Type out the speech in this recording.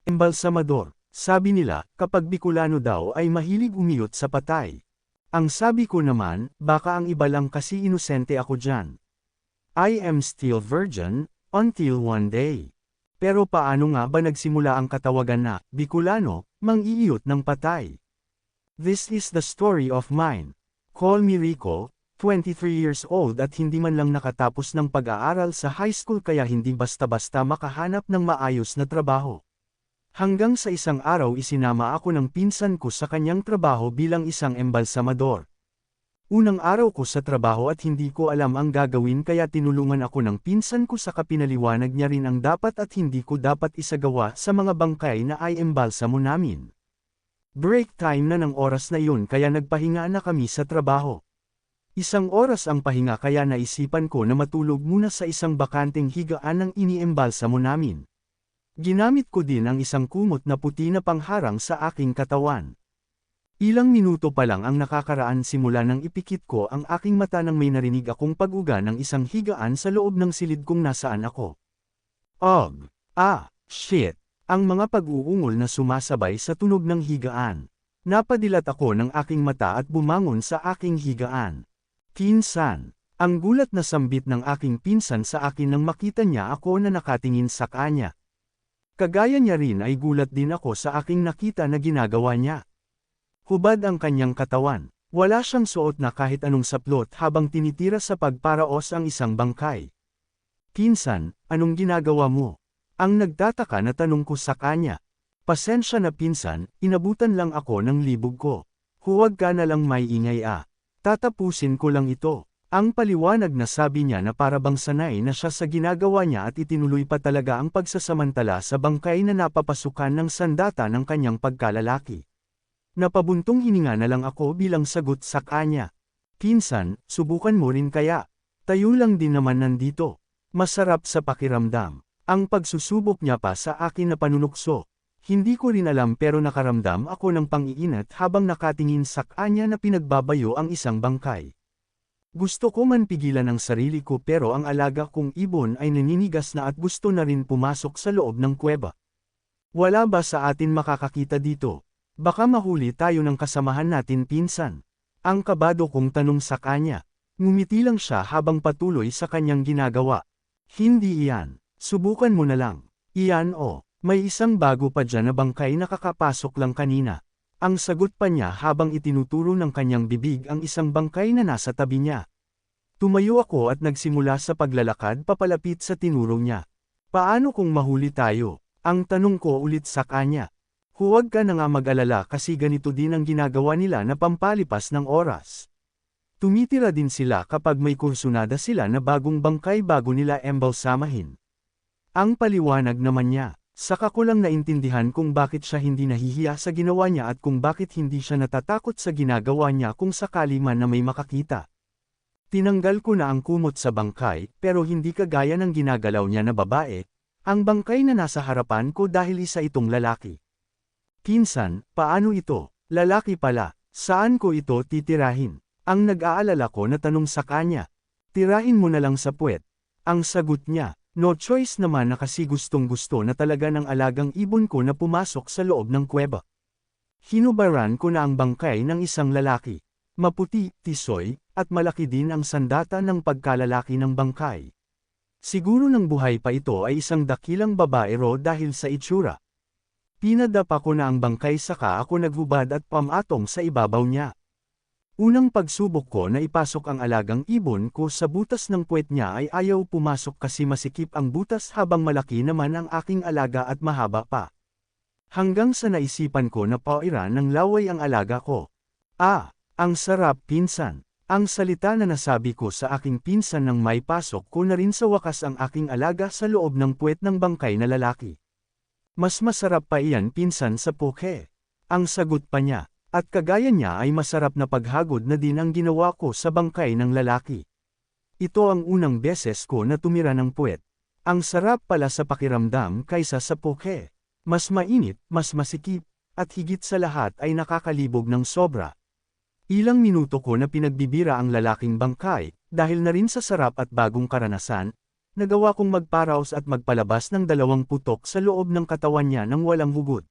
Embalsamador. Sabi nila, kapag Bicolano daw ay mahilig umiyot sa patay. Ang sabi ko naman, baka ang iba lang kasi inosente ako dyan. I am still virgin, until one day. Pero paano nga ba nagsimula ang katawagan na, Bicolano, mang-iiyot ng patay? This is the story of mine. Call me Rico, 23 years old at hindi man lang nakatapos ng pag-aaral sa high school kaya hindi basta-basta makahanap ng maayos na trabaho. Hanggang sa isang araw isinama ako ng pinsan ko sa kanyang trabaho bilang isang embalsamador. Unang araw ko sa trabaho at hindi ko alam ang gagawin kaya tinulungan ako ng pinsan ko sa kapinaliwanag niya rin ang dapat at hindi ko dapat isagawa sa mga bangkay na ay embalsamo namin. Break time na ng oras na yun kaya nagpahinga na kami sa trabaho. Isang oras ang pahinga kaya naisipan ko na matulog muna sa isang bakanteng higaan ng iniembalsamo namin. Ginamit ko din ang isang kumot na puti na pangharang sa aking katawan. Ilang minuto pa lang ang nakakaraan simula nang ipikit ko ang aking mata nang may narinig akong pag-uga ng isang higaan sa loob ng silid kung nasaan ako. Og! Shit! Ang mga pag-uungol na sumasabay sa tunog ng higaan. Napadilat ako ng aking mata at bumangon sa aking higaan. Pinsan! Ang gulat na sambit ng aking pinsan sa akin nang makita niya ako na nakatingin sa kanya. Kagaya niya rin ay gulat din ako sa aking nakita na ginagawa niya. Hubad ang kanyang katawan. Wala siyang suot na kahit anong saplot habang tinitira sa pagparaos ang isang bangkay. Pinsan, anong ginagawa mo? Ang nagtataka na tanong ko sa kanya. Pasensya na pinsan, inabutan lang ako ng libog ko. Huwag ka na lang may ingay Tatapusin ko lang ito. Ang paliwanag na sabi niya na para bang sanay na siya sa ginagawa niya at itinuloy pa talaga ang pagsasamantala sa bangkay na napapasukan ng sandata ng kanyang pagkalalaki. Napabuntong hininga na lang ako bilang sagot sa kanya. Pinsan, subukan mo rin kaya. Tayo lang din naman nandito. Masarap sa pakiramdam. Ang pagsusubok niya pa sa akin na panunukso. Hindi ko rin alam pero nakaramdam ako ng pang-iinat habang nakatingin sa kanya na pinagbabayo ang isang bangkay. Gusto ko man pigilan ang sarili ko pero ang alaga kong ibon ay naninigas na at gusto na rin pumasok sa loob ng kuweba. Wala ba sa atin makakakita dito? Baka mahuli tayo ng kasamahan natin pinsan. Ang kabado kong tanong sa kanya. Ngumiti lang siya habang patuloy sa kanyang ginagawa. Hindi iyan. Subukan mo na lang. Iyan may isang bago pa dyan na bangkay na kakapasok lang kanina. Ang sagot pa niya habang itinuturo ng kanyang bibig ang isang bangkay na nasa tabi niya. Tumayo ako at nagsimula sa paglalakad papalapit sa tinuro niya. Paano kung mahuli tayo? Ang tanong ko ulit sa kanya. Huwag ka na nga mag-alala kasi ganito din ang ginagawa nila na pampalipas ng oras. Tumitira din sila kapag may kursunada sila na bagong bangkay bago nila embalsamahin. Ang paliwanag naman niya. Saka ko lang naintindihan kung bakit siya hindi nahihiya sa ginawa niya at kung bakit hindi siya natatakot sa ginagawa niya kung sakali man na may makakita. Tinanggal ko na ang kumot sa bangkay pero hindi kagaya ng ginagalaw niya na babae, ang bangkay na nasa harapan ko dahil isa itong lalaki. Pinsan, paano ito? Lalaki pala, saan ko ito titirahin? Ang nag-aalala ko na tanong sa kanya. Tirahin mo na lang sa puwet. Ang sagot niya. No choice naman na kasi gustong-gusto na talaga ng alagang ibon ko na pumasok sa loob ng kuweba. Hinubaran ko na ang bangkay ng isang lalaki. Maputi, tisoy, at malaki din ang sandata ng pagkalalaki ng bangkay. Siguro nang buhay pa ito ay isang dakilang babaero dahil sa itsura. Pinadapa ko na ang bangkay saka ako naghubad at pamatong sa ibabaw niya. Unang pagsubok ko na ipasok ang alagang ibon ko sa butas ng puwet niya ay ayaw pumasok kasi masikip ang butas habang malaki naman ang aking alaga at mahaba pa. Hanggang sa naisipan ko na pairan ng laway ang alaga ko. Ang sarap pinsan. Ang salita na nasabi ko sa aking pinsan nang may pasok ko na rin sa wakas ang aking alaga sa loob ng puwet ng bangkay na lalaki. Mas masarap pa iyan pinsan sa poke. Ang sagot pa niya. At kagaya niya ay masarap na paghagod na din ang ginawa ko sa bangkay ng lalaki. Ito ang unang beses ko na tumira ng puwet. Ang sarap pala sa pakiramdam kaysa sa poke. Mas mainit, mas masikip, at higit sa lahat ay nakakalibog ng sobra. Ilang minuto ko na pinagbibira ang lalaking bangkay, dahil na rin sa sarap at bagong karanasan, Nagawa kong magparaos at magpalabas ng 2 putok sa loob ng katawan niya nang walang hugot.